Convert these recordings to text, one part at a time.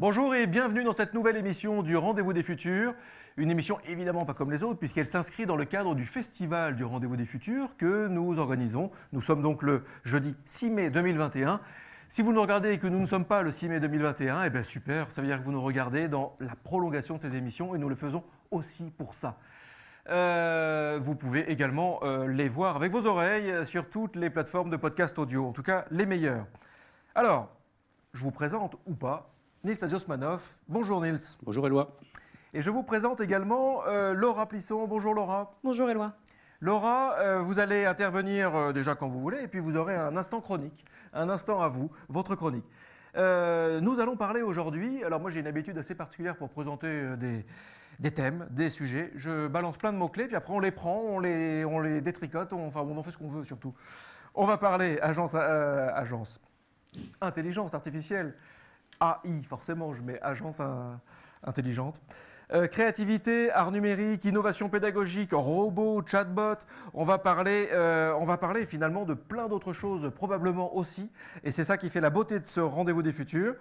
Bonjour et bienvenue dans cette nouvelle émission du Rendez-vous des Futurs. Une émission évidemment pas comme les autres puisqu'elle s'inscrit dans le cadre du Festival du Rendez-vous des Futurs que nous organisons. Nous sommes donc le jeudi 6 mai 2021. Si vous nous regardez et que nous ne sommes pas le 6 mai 2021, eh bien super, ça veut dire que vous nous regardez dans la prolongation de ces émissions et nous le faisons aussi pour ça. Vous pouvez également les voir avec vos oreilles sur toutes les plateformes de podcast audio, en tout cas les meilleures. Alors, je vous présente ou pas Nils Asiosmanov. Bonjour Nils. Bonjour Éloi. Et je vous présente également Laura Plisson. Bonjour Laura. Bonjour Éloi. Laura, vous allez intervenir déjà quand vous voulez et puis vous aurez un instant chronique, un instant à vous, votre chronique. Nous allons parler aujourd'hui, alors moi j'ai une habitude assez particulière pour présenter des thèmes, des sujets. Je balance plein de mots-clés puis après on les prend, on les détricote, on en fait ce qu'on veut surtout. On va parler intelligence artificielle. AI, forcément, je mets agence intelligente. Créativité, art numérique, innovation pédagogique, robots, chatbot. On va parler finalement de plein d'autres choses, probablement aussi. Et c'est ça qui fait la beauté de ce Rendez-vous des Futurs.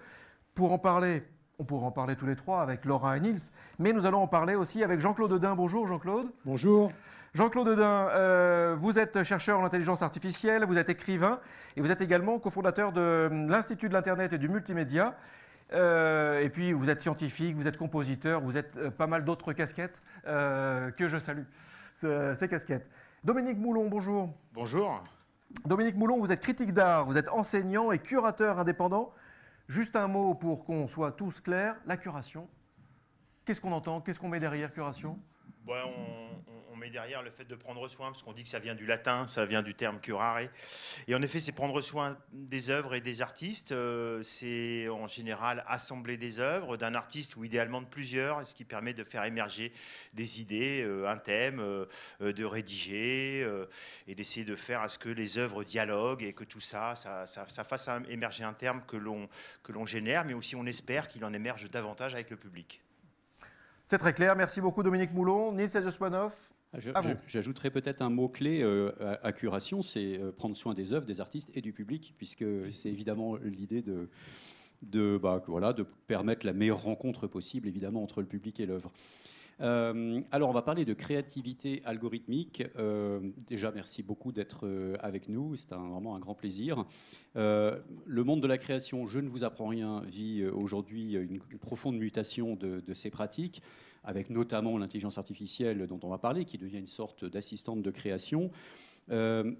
Pour en parler, on pourra en parler tous les trois avec Laura et Nils, mais nous allons en parler aussi avec Jean-Claude Dedin. Bonjour Jean-Claude. Bonjour. Jean-Claude Dedin, vous êtes chercheur en intelligence artificielle, vous êtes écrivain et vous êtes également cofondateur de l'Institut de l'Internet et du Multimédia. Et puis vous êtes scientifique, vous êtes compositeur, vous êtes pas mal d'autres casquettes que je salue, ces casquettes. Dominique Moulon, bonjour. Bonjour. Dominique Moulon, vous êtes critique d'art, vous êtes enseignant et curateur indépendant. Juste un mot pour qu'on soit tous clairs, la curation. Qu'est-ce qu'on entend? Qu'est-ce qu'on met derrière curation? On met derrière le fait de prendre soin, parce qu'on dit que ça vient du latin, ça vient du terme curare. Et en effet, c'est prendre soin des œuvres et des artistes. C'est en général assembler des œuvres d'un artiste ou idéalement de plusieurs, ce qui permet de faire émerger des idées, un thème, de rédiger et d'essayer de faire à ce que les œuvres dialoguent et que tout ça fasse émerger un terme que l'on génère, mais aussi on espère qu'il en émerge davantage avec le public. C'est très clair. Merci beaucoup Dominique Moulon. Nils Asiosmanov. J'ajouterais peut-être un mot-clé à curation, c'est prendre soin des œuvres, des artistes et du public, puisque c'est évidemment l'idée de permettre la meilleure rencontre possible, évidemment, entre le public et l'œuvre. Alors, on va parler de créativité algorithmique. Déjà, merci beaucoup d'être avec nous. C'est vraiment un grand plaisir. Le monde de la création, je ne vous apprends rien, vit aujourd'hui une profonde mutation de ses pratiques, avec notamment l'intelligence artificielle dont on va parler, qui devient une sorte d'assistante de création.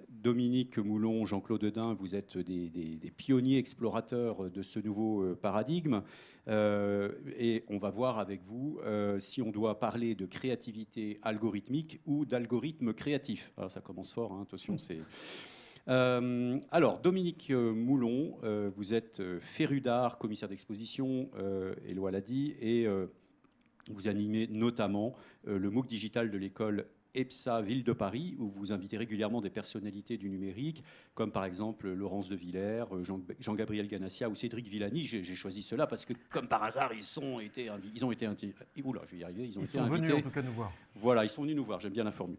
Dominique Moulon, Jean-Claude Dedin, vous êtes des pionniers explorateurs de ce nouveau paradigme. Et on va voir avec vous si on doit parler de créativité algorithmique ou d'algorithme créatif. Alors ça commence fort, hein, attention, c'est... Alors, Dominique Moulon, vous êtes féru d'art, commissaire d'exposition, Éloi l'a dit, et vous animez notamment le MOOC digital de l'école EPSA Ville de Paris, où vous invitez régulièrement des personnalités du numérique, comme par exemple Laurence de Villers, Jean-Gabriel Ganassia ou Cédric Villani. J'ai choisi ceux-là parce que, comme par hasard, ils ont été invités. Oula, je vais y arriver. Ils sont venus en tout cas nous voir. Voilà, ils sont venus nous voir. J'aime bien la formule.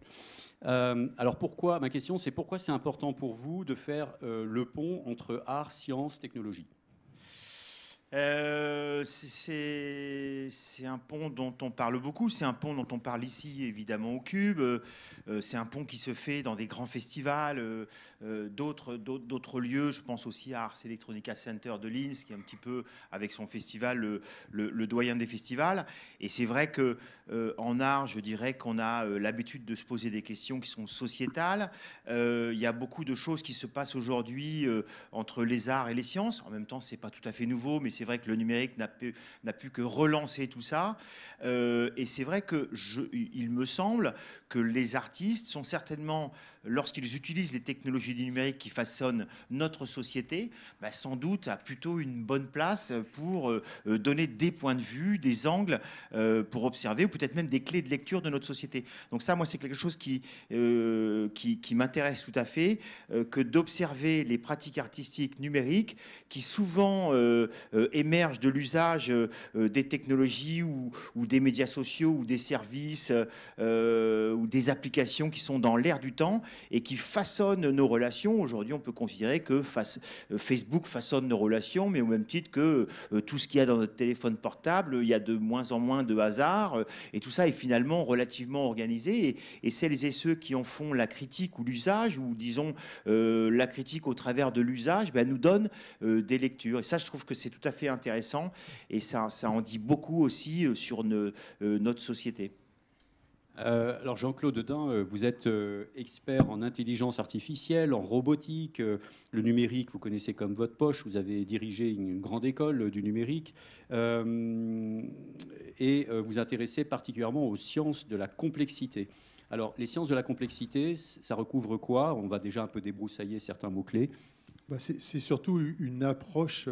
Alors ma question, c'est pourquoi c'est important pour vous de faire le pont entre art, science, technologie? C'est un pont dont on parle beaucoup, c'est un pont dont on parle ici évidemment au Cube, c'est un pont qui se fait dans des grands festivals, d'autres lieux, je pense aussi à Ars Electronica Center de Linz, qui est un petit peu avec son festival le doyen des festivals, et c'est vrai que en art, je dirais qu'on a l'habitude de se poser des questions qui sont sociétales, il y a beaucoup de choses qui se passent aujourd'hui entre les arts et les sciences, en même temps c'est pas tout à fait nouveau, mais c'est vrai que le numérique n'a pu que relancer tout ça. Et c'est vrai il me semble que les artistes sont certainement, lorsqu'ils utilisent les technologies du numérique qui façonnent notre société, sans doute à plutôt une bonne place pour donner des points de vue, des angles pour observer, ou peut-être même des clés de lecture de notre société. Donc ça, moi, c'est quelque chose qui m'intéresse tout à fait, que d'observer les pratiques artistiques numériques qui souvent émerge de l'usage des technologies ou des médias sociaux ou des services ou des applications qui sont dans l'air du temps et qui façonnent nos relations. Aujourd'hui, on peut considérer que Facebook façonne nos relations, mais au même titre que tout ce qu'il y a dans notre téléphone portable, il y a de moins en moins de hasard, et tout ça est finalement relativement organisé. Et celles et ceux qui en font la critique ou l'usage, ou disons la critique au travers de l'usage, nous donnent des lectures. Et ça, je trouve que c'est tout à fait intéressant, et ça en dit beaucoup aussi sur notre société. Alors Jean-Claude Dain, vous êtes expert en intelligence artificielle, en robotique, le numérique, vous connaissez comme votre poche, vous avez dirigé une grande école du numérique, et vous intéressez particulièrement aux sciences de la complexité. Alors les sciences de la complexité, ça recouvre quoi? On va déjà un peu débroussailler certains mots-clés. C'est surtout une approche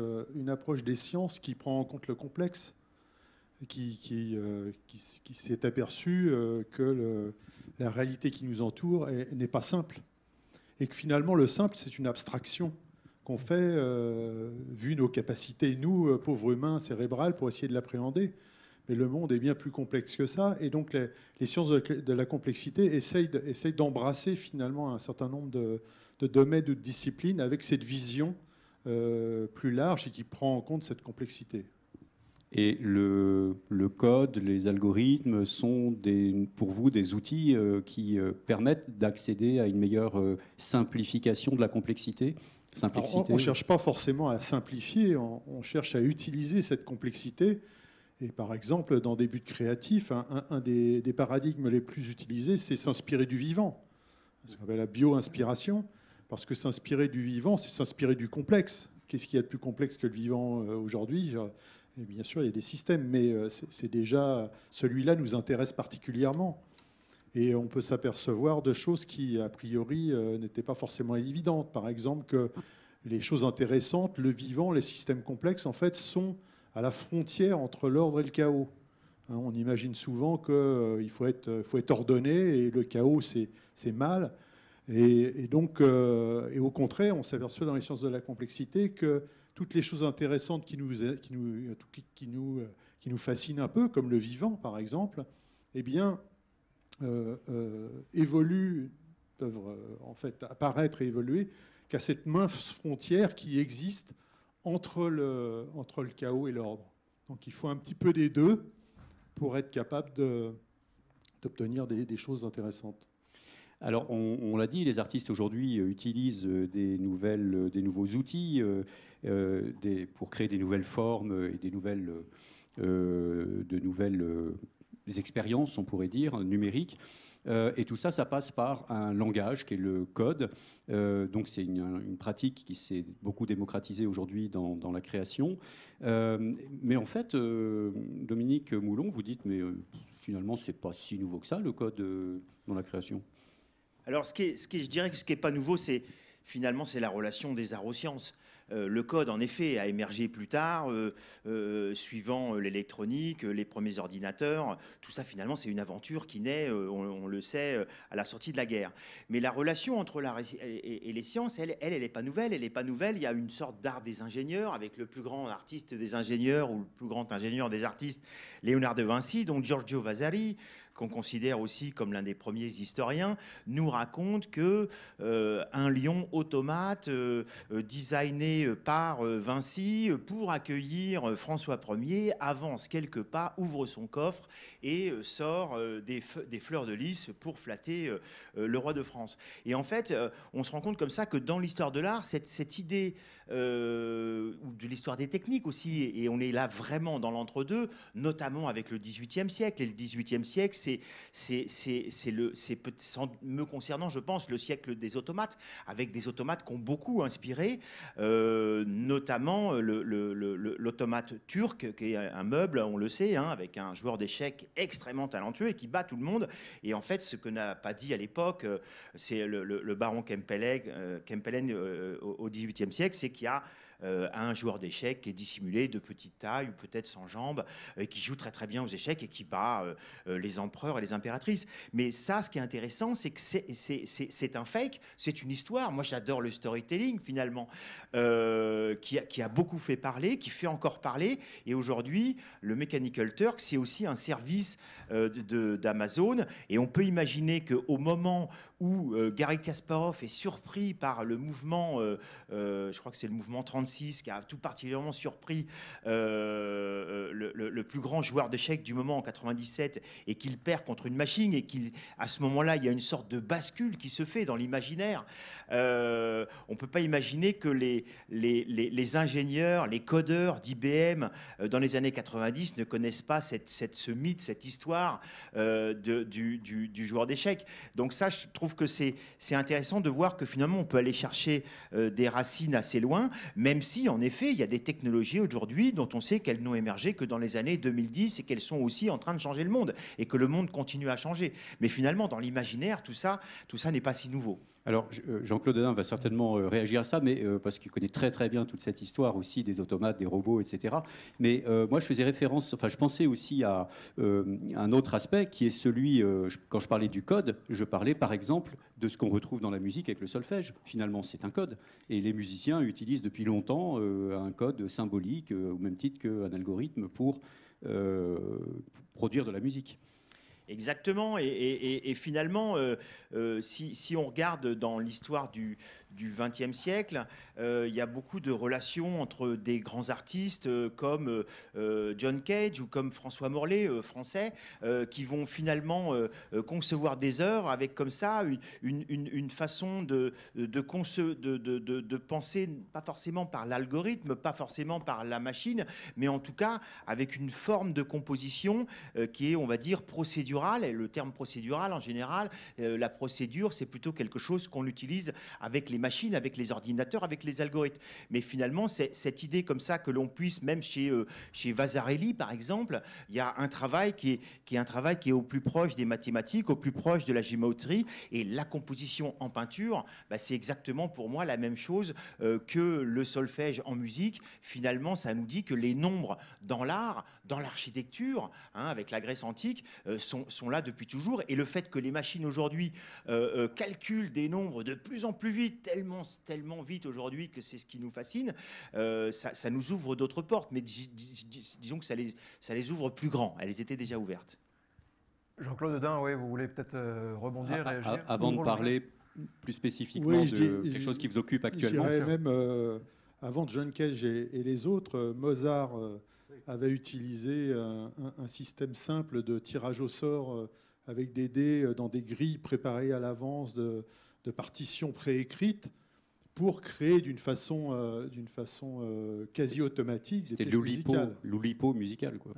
des sciences qui prend en compte le complexe, qui s'est aperçu que la réalité qui nous entoure n'est pas simple. Et que finalement, le simple, c'est une abstraction qu'on fait, vu nos capacités, nous, pauvres humains cérébrales, pour essayer de l'appréhender. Mais le monde est bien plus complexe que ça. Et donc, les sciences de la complexité essayent d'embrasser finalement un certain nombre de domaines ou de disciplines avec cette vision plus large et qui prend en compte cette complexité. Et le code, les algorithmes sont pour vous des outils qui permettent d'accéder à une meilleure simplification de la complexité. Alors, on ne cherche pas forcément à simplifier, on cherche à utiliser cette complexité. Et par exemple, dans des buts créatifs, un des paradigmes les plus utilisés, c'est s'inspirer du vivant. Ce qu'on appelle la bio-inspiration, parce que s'inspirer du vivant, c'est s'inspirer du complexe. Qu'est-ce qu'il y a de plus complexe que le vivant aujourd'hui ? Et bien sûr, il y a des systèmes, mais c'est déjà celui-là nous intéresse particulièrement. Et on peut s'apercevoir de choses qui, a priori, n'étaient pas forcément évidentes. Par exemple, que les choses intéressantes, le vivant, les systèmes complexes, en fait, sont à la frontière entre l'ordre et le chaos. On imagine souvent qu'il faut être ordonné et le chaos, c'est mal. Et donc, et au contraire, on s'aperçoit dans les sciences de la complexité que toutes les choses intéressantes qui nous fascinent un peu, comme le vivant par exemple, eh bien, évoluent, peuvent en fait apparaître et évoluer qu'à cette mince frontière qui existe entre le chaos et l'ordre. Donc il faut un petit peu des deux pour être capable d'obtenir des choses intéressantes. Alors, on l'a dit, les artistes aujourd'hui utilisent des nouveaux outils pour créer des nouvelles formes et de nouvelles expériences, on pourrait dire, numériques. Et tout ça, ça passe par un langage qui est le code. Donc, c'est une pratique qui s'est beaucoup démocratisée aujourd'hui dans la création. Mais en fait, Dominique Moulon, vous dites, mais finalement, c'est pas si nouveau que ça, le code dans la création. Alors, je dirais que ce qui n'est pas nouveau, c'est finalement la relation des arts aux sciences. Le code, en effet, a émergé plus tard, suivant l'électronique, les premiers ordinateurs. Tout ça, finalement, c'est une aventure qui naît, on le sait, à la sortie de la guerre. Mais la relation entre l'art et les sciences, elle n'est pas nouvelle. Elle n'est pas nouvelle. Il y a une sorte d'art des ingénieurs, avec le plus grand artiste des ingénieurs ou le plus grand ingénieur des artistes, Léonard de Vinci, donc Giorgio Vasari, qu'on considère aussi comme l'un des premiers historiens, nous raconte que un lion automate designé par Vinci pour accueillir François Ier avance quelques pas, ouvre son coffre et sort des fleurs de lys pour flatter le roi de France. Et en fait, on se rend compte comme ça que dans l'histoire de l'art, cette idée ou de l'histoire des techniques aussi, et on est là vraiment dans l'entre-deux, notamment avec le XVIIIe siècle. Et le XVIIIe siècle, c'est sans me concernant, je pense, le siècle des automates, avec des automates qui ont beaucoup inspiré, notamment l'automate turc, qui est un meuble, on le sait, avec un joueur d'échecs extrêmement talentueux et qui bat tout le monde. Et en fait, ce que n'a pas dit à l'époque, c'est le baron Kempelen au XVIIIe siècle, c'est qu'il y a à un joueur d'échecs qui est dissimulé, de petite taille ou peut-être sans jambes, qui joue très très bien aux échecs et qui bat les empereurs et les impératrices. Mais ça, ce qui est intéressant, c'est que c'est un fake, c'est une histoire. Moi, j'adore le storytelling, finalement, qui a beaucoup fait parler, qui fait encore parler. Et aujourd'hui, le Mechanical Turk, c'est aussi un service d'Amazon. Et on peut imaginer qu'au moment où Garry Kasparov est surpris par le mouvement, je crois que c'est le mouvement 36, qui a tout particulièrement surpris le plus grand joueur d'échecs du moment en 97, et qu'il perd contre une machine, et qu'à ce moment-là, il y a une sorte de bascule qui se fait dans l'imaginaire. On ne peut pas imaginer que les ingénieurs, les codeurs d'IBM dans les années 90 ne connaissent pas ce mythe, cette histoire du joueur d'échecs. Donc ça, je trouve que c'est intéressant de voir que finalement, on peut aller chercher des racines assez loin, même si, en effet, il y a des technologies aujourd'hui dont on sait qu'elles n'ont émergé que dans les années 2010 et qu'elles sont aussi en train de changer le monde et que le monde continue à changer. Mais finalement, dans l'imaginaire, tout ça n'est pas si nouveau. Alors, Jean-Claude Hedin va certainement réagir à ça, mais parce qu'il connaît très très bien toute cette histoire aussi des automates, des robots, etc. Mais moi, je faisais référence, enfin, je pensais aussi à un autre aspect qui est celui, quand je parlais du code, je parlais par exemple de ce qu'on retrouve dans la musique avec le solfège. Finalement, c'est un code. Et les musiciens utilisent depuis longtemps un code symbolique, au même titre qu'un algorithme pour produire de la musique. Exactement, et finalement, si on regarde dans l'histoire du XXe siècle, il y a beaucoup de relations entre des grands artistes comme John Cage ou comme François Morlet, français, qui vont finalement concevoir des œuvres avec comme ça une façon de penser, pas forcément par l'algorithme, pas forcément par la machine, mais en tout cas avec une forme de composition qui est, on va dire, procédurale. Et le terme procédural, en général, la procédure, c'est plutôt quelque chose qu'on utilise avec les machines, avec les ordinateurs, avec les algorithmes. Mais finalement, c'est cette idée comme ça que l'on puisse, même chez Vasarely, par exemple, il y a un travail qui est au plus proche des mathématiques, au plus proche de la géométrie. Et la composition en peinture, c'est exactement pour moi la même chose que le solfège en musique. Finalement, ça nous dit que les nombres dans l'art, dans l'architecture, avec la Grèce antique, sont là depuis toujours. Et le fait que les machines aujourd'hui calculent des nombres de plus en plus vite, tellement vite aujourd'hui que c'est ce qui nous fascine, ça nous ouvre d'autres portes. Mais disons que ça les ouvre plus grands. Elles étaient déjà ouvertes. Jean-Claude Hedin, oui, vous voulez peut-être rebondir, réagir avant de parler plus spécifiquement de quelque chose qui vous occupe actuellement. Je dirais même, avant John Cage et les autres, Mozart avait utilisé un système simple de tirage au sort avec des dés dans des grilles préparées à l'avance de partitions préécrites pour créer d'une façon quasi automatique des pièces musicales. L'Oulipo musical, quoi.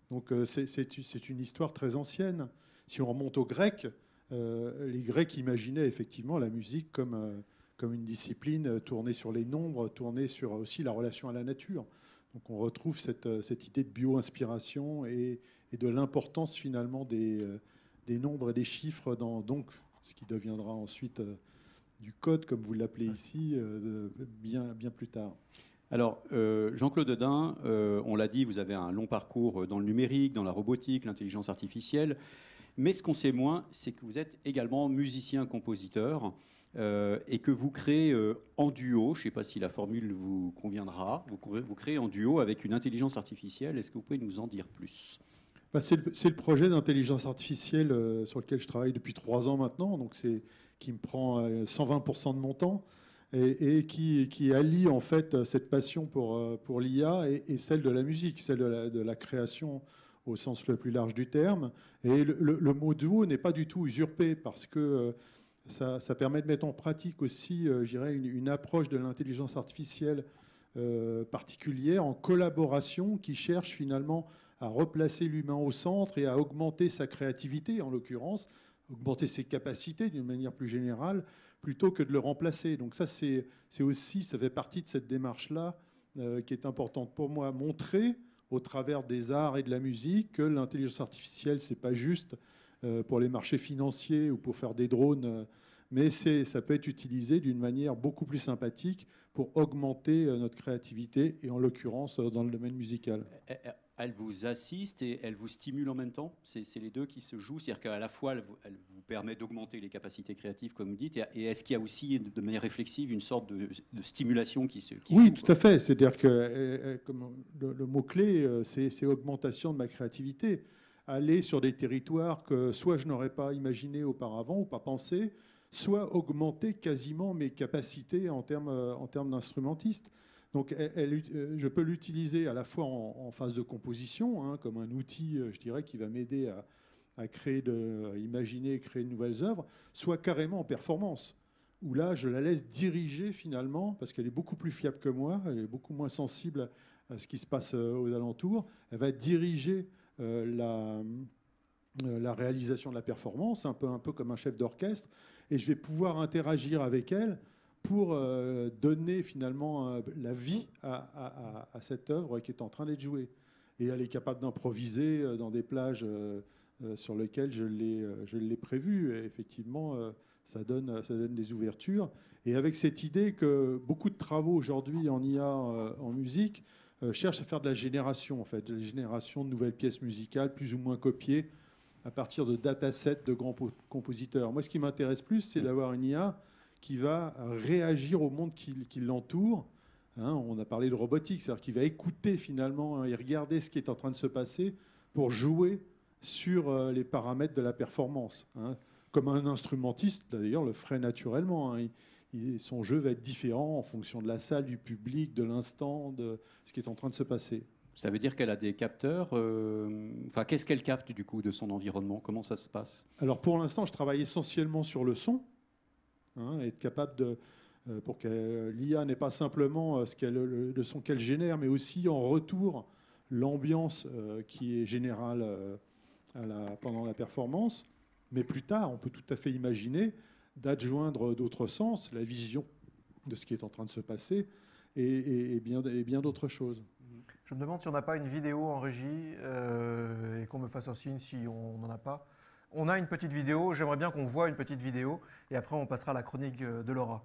Donc c'est une histoire très ancienne. Si on remonte aux Grecs, les Grecs imaginaient effectivement la musique comme une discipline tournée sur les nombres, tournée sur aussi la relation à la nature. Donc on retrouve cette idée de bio-inspiration et de l'importance finalement des nombres et des chiffres dans donc, ce qui deviendra ensuite du code, comme vous l'appelez ici, bien plus tard. Alors, Jean-Claude Hedin, on l'a dit, vous avez un long parcours dans le numérique, dans la robotique, l'intelligence artificielle. Mais ce qu'on sait moins, c'est que vous êtes également musicien-compositeur et que vous créez en duo, je ne sais pas si la formule vous conviendra, vous créez en duo avec une intelligence artificielle. Est-ce que vous pouvez nous en dire plus ? C'est le projet d'intelligence artificielle sur lequel je travaille depuis 3 ans maintenant, donc qui me prend 120% de mon temps et qui allie en fait cette passion pour l'IA et celle de la musique, celle de la création au sens le plus large du terme. Et le mot duo n'est pas du tout usurpé parce que ça permet de mettre en pratique aussi, je dirais, une approche de l'intelligence artificielle particulière en collaboration qui cherche finalement à replacer l'humain au centre et à augmenter sa créativité, en l'occurrence, augmenter ses capacités d'une manière plus générale, plutôt que de le remplacer. Donc ça, ça fait partie de cette démarche-là qui est importante pour moi, montrer au travers des arts et de la musique que l'intelligence artificielle, c'est pas juste pour les marchés financiers ou pour faire des drones mais ça peut être utilisé d'une manière beaucoup plus sympathique pour augmenter notre créativité, et en l'occurrence dans le domaine musical. Elle vous assiste et elle vous stimule en même temps. C'est les deux qui se jouent. C'est-à-dire qu'à la fois, elle vous permet d'augmenter les capacités créatives, comme vous dites, et est-ce qu'il y a aussi, de manière réflexive, une sorte de stimulation qui Oui, joue, tout à fait. C'est-à-dire que le mot-clé, c'est augmentation de ma créativité. Aller sur des territoires que soit je n'aurais pas imaginé auparavant ou pas pensé, soit augmenter quasiment mes capacités en termes d'instrumentiste. Donc, je peux l'utiliser à la fois en phase de composition, hein, comme un outil, je dirais, qui va m'aider à imaginer et créer de nouvelles œuvres, soit carrément en performance, où là, je la laisse diriger finalement, parce qu'elle est beaucoup plus fiable que moi, elle est beaucoup moins sensible à ce qui se passe aux alentours. Elle va diriger la réalisation de la performance, un peu comme un chef d'orchestre, et je vais pouvoir interagir avec elle pour donner finalement la vie à cette œuvre qui est en train d'être jouée. Et elle est capable d'improviser dans des plages sur lesquelles je l'ai prévu. Et effectivement, ça donne des ouvertures. Et avec cette idée que beaucoup de travaux aujourd'hui en IA, en musique, cherchent à faire de la génération, en fait, de la génération de nouvelles pièces musicales, plus ou moins copiées, à partir de datasets de grands compositeurs. Moi, ce qui m'intéresse plus, c'est d'avoir une IA qui va réagir au monde qui l'entoure. Hein, on a parlé de robotique, c'est-à-dire qu'il va écouter finalement et regarder ce qui est en train de se passer pour jouer sur les paramètres de la performance. Hein. Comme un instrumentiste, d'ailleurs, le ferait naturellement. Hein. Son jeu va être différent en fonction de la salle, du public, de l'instant, de ce qui est en train de se passer. Ça veut dire qu'elle a des capteurs. Enfin, qu'est-ce qu'elle capte du coup de son environnement? Comment ça se passe? Alors pour l'instant, je travaille essentiellement sur le son. Hein, être capable pour que l'IA n'ait pas simplement le son qu'elle génère, mais aussi en retour l'ambiance qui est générale pendant la performance. Mais plus tard, on peut tout à fait imaginer d'adjoindre d'autres sens, la vision de ce qui est en train de se passer et bien d'autres choses. Je me demande si on n'a pas une vidéo en régie et qu'on me fasse un signe si on n'en a pas. On a une petite vidéo, j'aimerais bien qu'on voit une petite vidéo et après on passera à la chronique de Laura.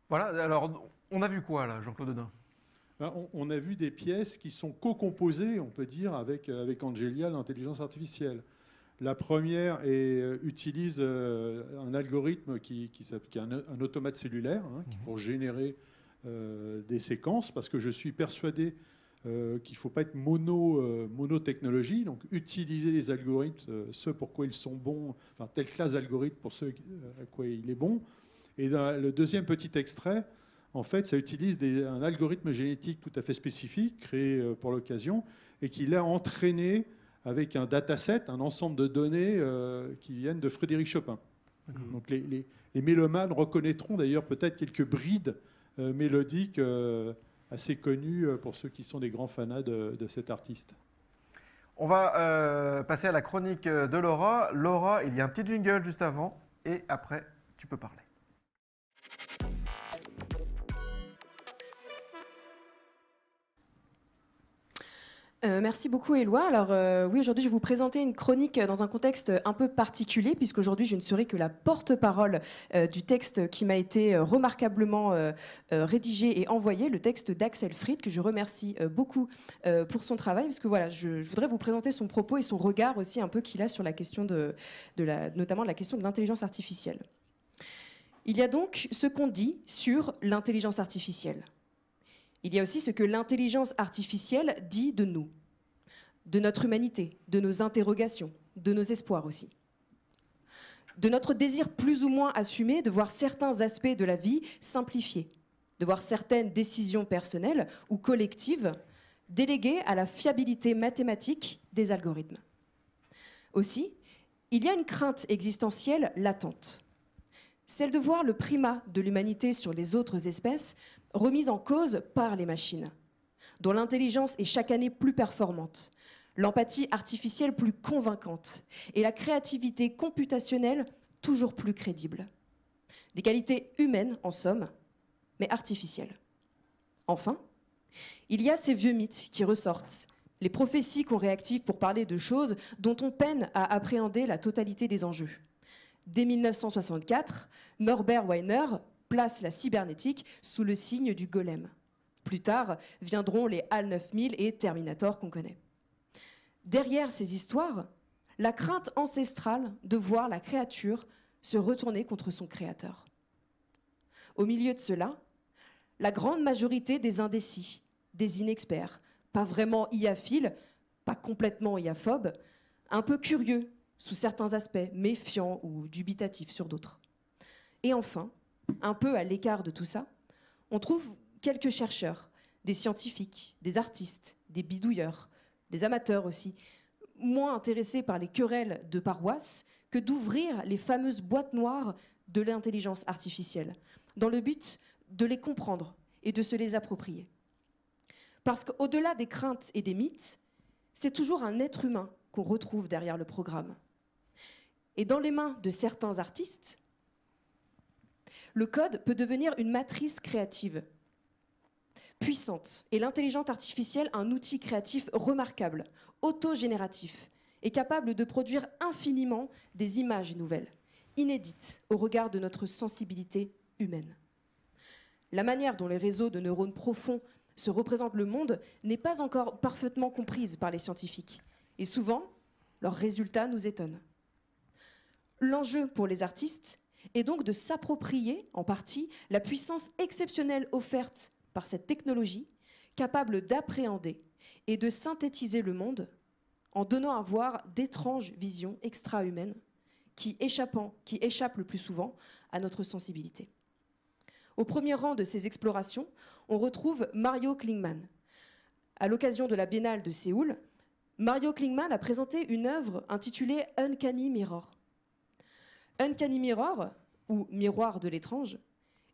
Voilà, alors on a vu quoi là, Jean-Claude Dedin? On a vu des pièces qui sont co-composées, on peut dire, avec Angelia, l'intelligence artificielle. La première utilise un algorithme qui est un automate cellulaire pour générer des séquences, parce que je suis persuadé qu'il ne faut pas être monotechnologie, donc utiliser les algorithmes, ceux pour quoi ils sont bons, enfin telle classe d'algorithmes pour ceux à quoi il est bon. Et dans le deuxième petit extrait, en fait, ça utilise un algorithme génétique tout à fait spécifique, créé pour l'occasion, et qui l'a entraîné avec un dataset, un ensemble de données qui viennent de Frédéric Chopin. Donc les mélomanes reconnaîtront d'ailleurs peut-être quelques brides mélodiques assez connues pour ceux qui sont des grands fanats de cet artiste. On va passer à la chronique de Laura. Laura, il y a un petit jingle juste avant, et après, tu peux parler. Merci beaucoup Éloi. Alors oui, aujourd'hui je vais vous présenter une chronique dans un contexte un peu particulier, puisqu'aujourd'hui je ne serai que la porte-parole du texte qui m'a été remarquablement rédigé et envoyé, le texte d'Axel Fried, que je remercie beaucoup pour son travail, parce que voilà, je voudrais vous présenter son propos et son regard aussi un peu qu'il a sur la question notamment la question de l'intelligence artificielle. Il y a donc ce qu'on dit sur l'intelligence artificielle. Il y a aussi ce que l'intelligence artificielle dit de nous, de notre humanité, de nos interrogations, de nos espoirs aussi. De notre désir plus ou moins assumé de voir certains aspects de la vie simplifiés, de voir certaines décisions personnelles ou collectives déléguées à la fiabilité mathématique des algorithmes. Aussi, il y a une crainte existentielle latente. celle de voir le primat de l'humanité sur les autres espèces remise en cause par les machines, dont l'intelligence est chaque année plus performante, l'empathie artificielle plus convaincante et la créativité computationnelle toujours plus crédible. Des qualités humaines, en somme, mais artificielles. Enfin, il y a ces vieux mythes qui ressortent, les prophéties qu'on réactive pour parler de choses dont on peine à appréhender la totalité des enjeux. Dès 1964, Norbert Wiener place la cybernétique sous le signe du golem. Plus tard viendront les HAL 9000 et Terminator qu'on connaît. Derrière ces histoires, la crainte ancestrale de voir la créature se retourner contre son créateur. Au milieu de cela, la grande majorité des indécis, des inexperts, pas vraiment iaphiles, pas complètement iaphobes, un peu curieux sous certains aspects, méfiants ou dubitatifs sur d'autres. Et enfin, un peu à l'écart de tout ça, on trouve quelques chercheurs, des scientifiques, des artistes, des bidouilleurs, des amateurs aussi, moins intéressés par les querelles de paroisse que d'ouvrir les fameuses boîtes noires de l'intelligence artificielle, dans le but de les comprendre et de se les approprier. Parce qu'au-delà des craintes et des mythes, c'est toujours un être humain qu'on retrouve derrière le programme. Et dans les mains de certains artistes, le code peut devenir une matrice créative, puissante, et l'intelligence artificielle un outil créatif remarquable, autogénératif, et capable de produire infiniment des images nouvelles, inédites au regard de notre sensibilité humaine. La manière dont les réseaux de neurones profonds se représentent le monde n'est pas encore parfaitement comprise par les scientifiques, et souvent, leurs résultats nous étonnent. L'enjeu pour les artistes est donc de s'approprier en partie la puissance exceptionnelle offerte par cette technologie, capable d'appréhender et de synthétiser le monde en donnant à voir d'étranges visions extra-humaines qui échappent le plus souvent à notre sensibilité. Au premier rang de ces explorations, on retrouve Mario Klingman. À l'occasion de la Biennale de Séoul, Mario Klingman a présenté une œuvre intitulée Uncanny Mirror. Uncanny Mirror, ou Miroir de l'étrange,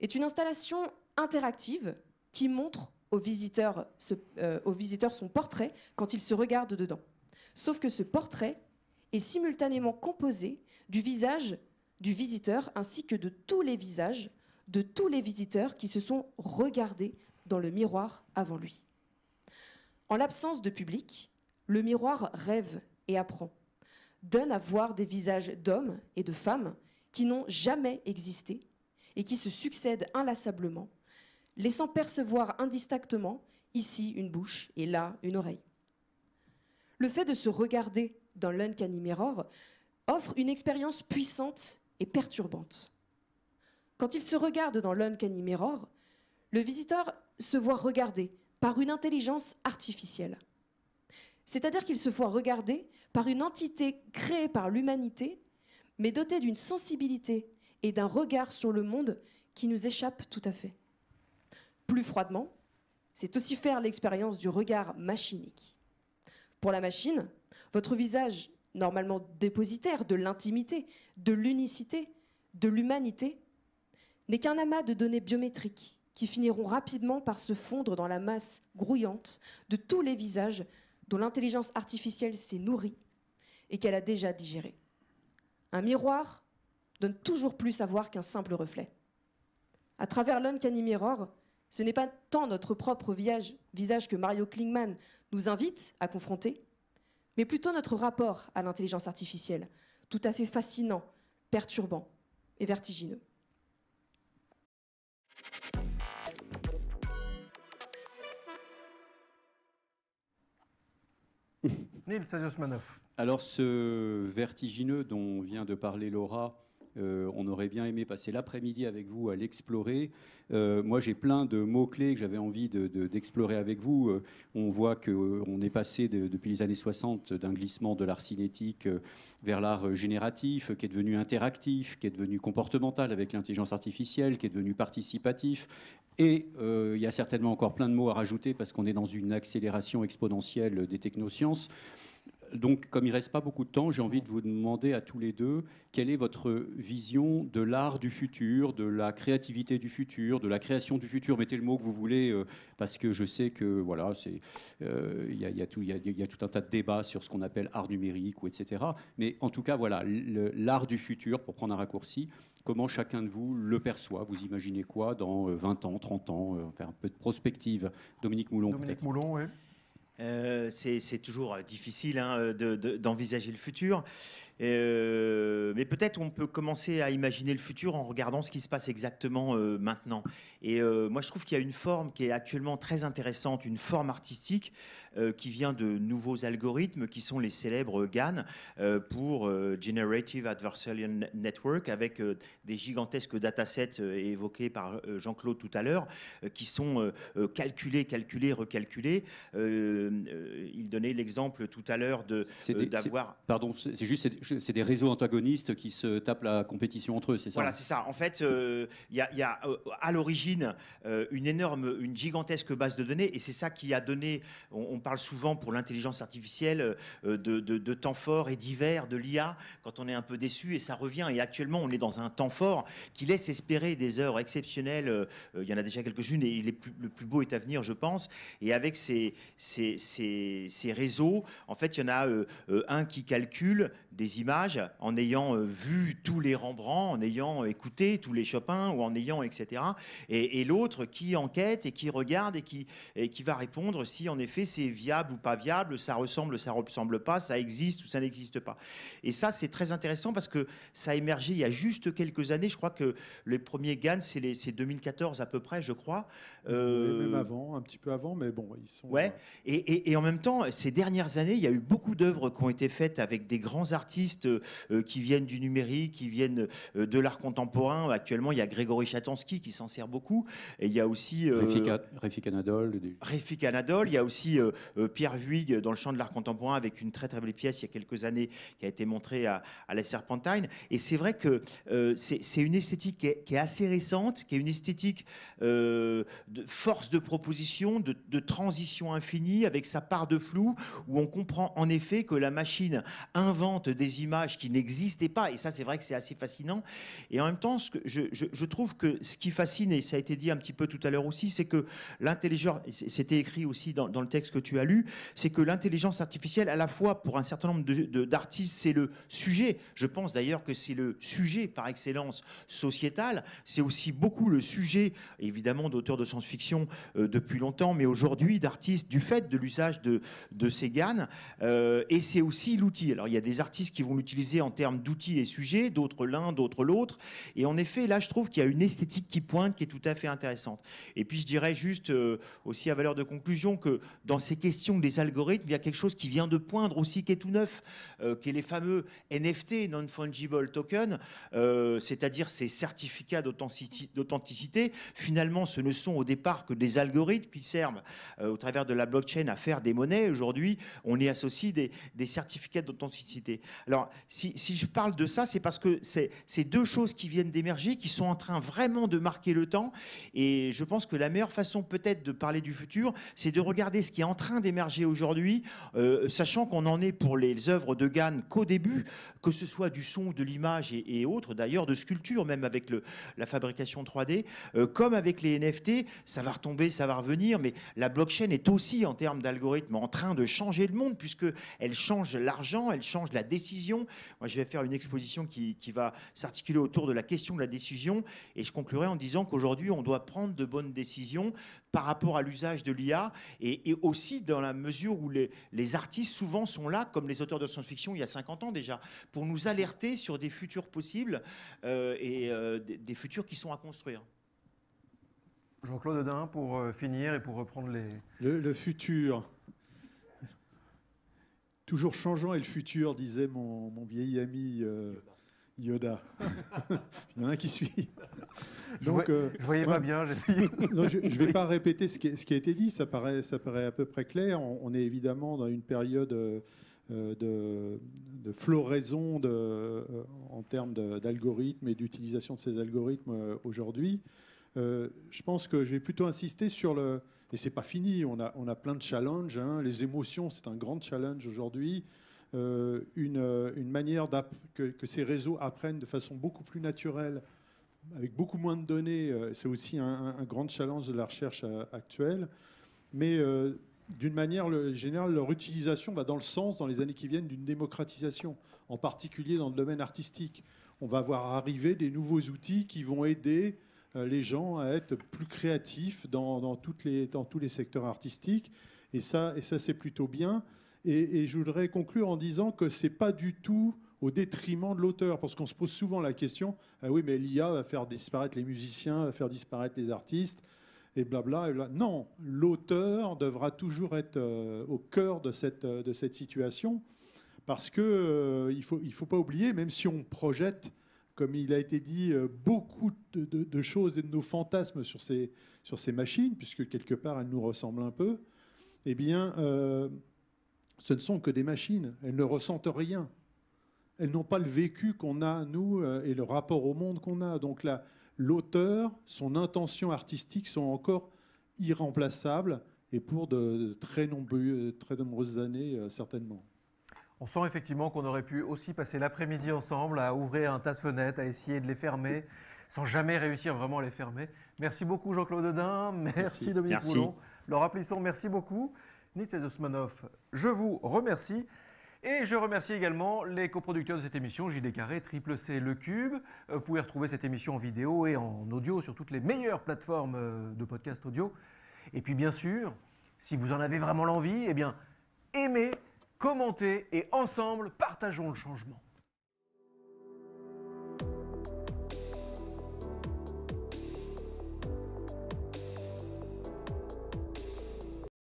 est une installation interactive qui montre au visiteur son portrait quand il se regarde dedans. Sauf que ce portrait est simultanément composé du visage du visiteur ainsi que de tous les visages de tous les visiteurs qui se sont regardés dans le miroir avant lui. En l'absence de public, le miroir rêve et apprend, donne à voir des visages d'hommes et de femmes qui n'ont jamais existé et qui se succèdent inlassablement, laissant percevoir indistinctement ici une bouche et là une oreille. Le fait de se regarder dans l'Uncanny Mirror offre une expérience puissante et perturbante. Quand il se regarde dans l'Uncanny Mirror, le visiteur se voit regardé par une intelligence artificielle. C'est-à-dire qu'il se voit regardé par une entité créée par l'humanité, mais dotée d'une sensibilité et d'un regard sur le monde qui nous échappe tout à fait. Plus froidement, c'est aussi faire l'expérience du regard machinique. Pour la machine, votre visage, normalement dépositaire de l'intimité, de l'unicité, de l'humanité, n'est qu'un amas de données biométriques qui finiront rapidement par se fondre dans la masse grouillante de tous les visages dont l'intelligence artificielle s'est nourrie et qu'elle a déjà digéré. Un miroir donne toujours plus à voir qu'un simple reflet. À travers l'Uncanny Mirror, ce n'est pas tant notre propre visage que Mario Klingman nous invite à confronter, mais plutôt notre rapport à l'intelligence artificielle, tout à fait fascinant, perturbant et vertigineux. Nils Sazosmanov. Alors ce vertigineux dont vient de parler Laura, on aurait bien aimé passer l'après-midi avec vous à l'explorer. Moi, j'ai plein de mots-clés que j'avais envie d'explorer avec vous. On voit qu'on est passé depuis les années 60 d'un glissement de l'art cinétique vers l'art génératif, qui est devenu interactif, qui est devenu comportemental avec l'intelligence artificielle, qui est devenu participatif. Et il y a certainement encore plein de mots à rajouter parce qu'on est dans une accélération exponentielle des technosciences. Donc, comme il ne reste pas beaucoup de temps, j'ai envie de vous demander à tous les deux quelle est votre vision de l'art du futur, de la créativité du futur, de la création du futur. Mettez le mot que vous voulez, parce que je sais que voilà, il y a tout un tas de débats sur ce qu'on appelle art numérique ou etc. Mais en tout cas, voilà, l'art du futur, pour prendre un raccourci, comment chacun de vous le perçoit. Vous imaginez quoi dans 20 ans, 30 ans, faire un peu de prospective. Dominique Moulon, Dominique peut-être. Moulon, oui. C'est toujours difficile d'envisager le futur. Mais peut-être on peut commencer à imaginer le futur en regardant ce qui se passe exactement maintenant. Et moi, je trouve qu'il y a une forme qui est actuellement très intéressante, une forme artistique qui vient de nouveaux algorithmes qui sont les célèbres GAN pour Generative Adversarial Network, avec des gigantesques datasets évoqués par Jean-Claude tout à l'heure, qui sont calculés, recalculés. Il donnait l'exemple tout à l'heure d'avoir... Pardon, c'est des réseaux antagonistes qui se tapent la compétition entre eux, c'est ça? Voilà, c'est ça. En fait, il y a à l'origine une gigantesque base de données, et c'est ça qui a donné... On parle souvent pour l'intelligence artificielle de temps fort et d'hiver, de l'IA, quand on est un peu déçu, et ça revient. Et actuellement, on est dans un temps fort qui laisse espérer des heures exceptionnelles. Il y en a déjà quelques-unes, et le plus beau est à venir, je pense. Et avec ces réseaux, en fait, il y en a un qui calcule des images en ayant vu tous les Rembrandt, en ayant écouté tous les Chopin, ou en ayant, etc. Et l'autre qui enquête et qui regarde et qui va répondre si en effet c'est viable ou pas viable, ça ressemble pas, ça existe ou ça n'existe pas. Et ça, c'est très intéressant parce que ça a émergé il y a juste quelques années. Je crois que les premiers GAN, c'est 2014 à peu près, je crois. Même avant, un petit peu avant, mais bon, ils sont... Ouais. Et en même temps, ces dernières années, il y a eu beaucoup d'œuvres qui ont été faites avec des grands artistes qui viennent du numérique, qui viennent de l'art contemporain. Actuellement, il y a Grégory Chatansky qui s'en sert beaucoup. Et il y a aussi... Réfik Anadol. Réfik Anadol. Il y a aussi Pierre Huyghe dans le champ de l'art contemporain avec une très très belle pièce il y a quelques années qui a été montrée à la Serpentine. Et c'est vrai que c'est une esthétique qui est assez récente, qui est une esthétique de force de proposition, de transition infinie avec sa part de flou, où on comprend en effet que la machine invente des images qui n'existaient pas. Et ça, c'est vrai que c'est assez fascinant. Et en même temps, je trouve que ce qui fascine, et ça a été dit un petit peu tout à l'heure aussi, c'est que l'intelligence, c'était écrit aussi dans le texte que tu as lu, c'est que l'intelligence artificielle, à la fois pour un certain nombre d'artistes, c'est le sujet. Je pense d'ailleurs que c'est le sujet par excellence sociétal. C'est aussi beaucoup le sujet, évidemment, d'auteurs de science-fiction depuis longtemps, mais aujourd'hui d'artistes du fait de l'usage de ces GAN. Et c'est aussi l'outil. Alors, il y a des artistes qui vont l'utiliser en termes d'outils et sujets, d'autres l'un, d'autres l'autre. Et en effet, là, je trouve qu'il y a une esthétique qui pointe, qui est tout à fait intéressante. Et puis, je dirais juste aussi à valeur de conclusion que dans ces questions des algorithmes, il y a quelque chose qui vient de poindre aussi, qui est tout neuf, qui est les fameux NFT, Non-Fungible Token, c'est-à-dire ces certificats d'authenticité. Finalement, ce ne sont au départ que des algorithmes qui servent au travers de la blockchain à faire des monnaies. Aujourd'hui, on y associe des certificats d'authenticité. Alors, si je parle de ça, c'est parce que c'est deux choses qui viennent d'émerger, qui sont en train vraiment de marquer le temps. Et je pense que la meilleure façon peut-être de parler du futur, c'est de regarder ce qui est en train d'émerger aujourd'hui, sachant qu'on en est pour les œuvres de GAN qu'au début, que ce soit du son, de l'image et autres, d'ailleurs de sculpture, même avec la fabrication 3D, comme avec les NFT, ça va retomber, ça va revenir, mais la blockchain est aussi, en termes d'algorithme, en train de changer le monde, puisqu'elle change l'argent, elle change la décision. Moi, je vais faire une exposition qui va s'articuler autour de la question de la décision, et je conclurai en disant qu'aujourd'hui, on doit prendre de bonnes décisions par rapport à l'usage de l'IA, et aussi dans la mesure où les artistes souvent sont là, comme les auteurs de science-fiction il y a 50 ans déjà, pour nous alerter sur des futurs possibles et des futurs qui sont à construire. Jean-Claude Audin, pour finir et pour reprendre les... Le futur. Toujours changeant est le futur, disait mon vieil ami Yoda. Il y en a un qui suit. Donc, je voyais pas bien, j'essayais. Je ne vais pas répéter ce qui a été dit, ça paraît à peu près clair. On est évidemment dans une période de floraison en termes d'algorithmes et d'utilisation de ces algorithmes aujourd'hui. Je pense que je vais plutôt insister sur le... Et c'est pas fini, on a plein de challenges. Hein. Les émotions, c'est un grand challenge aujourd'hui. une manière que ces réseaux apprennent de façon beaucoup plus naturelle, avec beaucoup moins de données. C'est aussi un grand challenge de la recherche actuelle. Mais d'une manière générale, leur utilisation va dans le sens, dans les années qui viennent, d'une démocratisation, en particulier dans le domaine artistique. On va voir arriver des nouveaux outils qui vont aider les gens à être plus créatifs dans tous les secteurs artistiques. Et ça c'est plutôt bien. Et je voudrais conclure en disant que ce n'est pas du tout au détriment de l'auteur, parce qu'on se pose souvent la question, ah oui, mais l'IA va faire disparaître les musiciens, va faire disparaître les artistes, et blabla. Et blabla. Non, l'auteur devra toujours être au cœur de cette situation, parce qu'il ne faut pas oublier, même si on projette, comme il a été dit, beaucoup de choses et de nos fantasmes sur ces machines, puisque quelque part elles nous ressemblent un peu, eh bien, ce ne sont que des machines. Elles ne ressentent rien. Elles n'ont pas le vécu qu'on a, nous, et le rapport au monde qu'on a. Donc là, l'auteur, son intention artistique sont encore irremplaçables, et pour de très nombreuses années, certainement. On sent effectivement qu'on aurait pu aussi passer l'après-midi ensemble à ouvrir un tas de fenêtres, à essayer de les fermer, sans jamais réussir vraiment à les fermer. Merci beaucoup Jean-Claude Audin, merci Dominique Moulon, Laura Plisson, merci beaucoup. Nitze Osmanov, je vous remercie. Et je remercie également les coproducteurs de cette émission, JD Carré, Triple C, Le Cube. Vous pouvez retrouver cette émission en vidéo et en audio sur toutes les meilleures plateformes de podcast audio. Et puis bien sûr, si vous en avez vraiment l'envie, eh bien, aimez, commentez et ensemble, partageons le changement.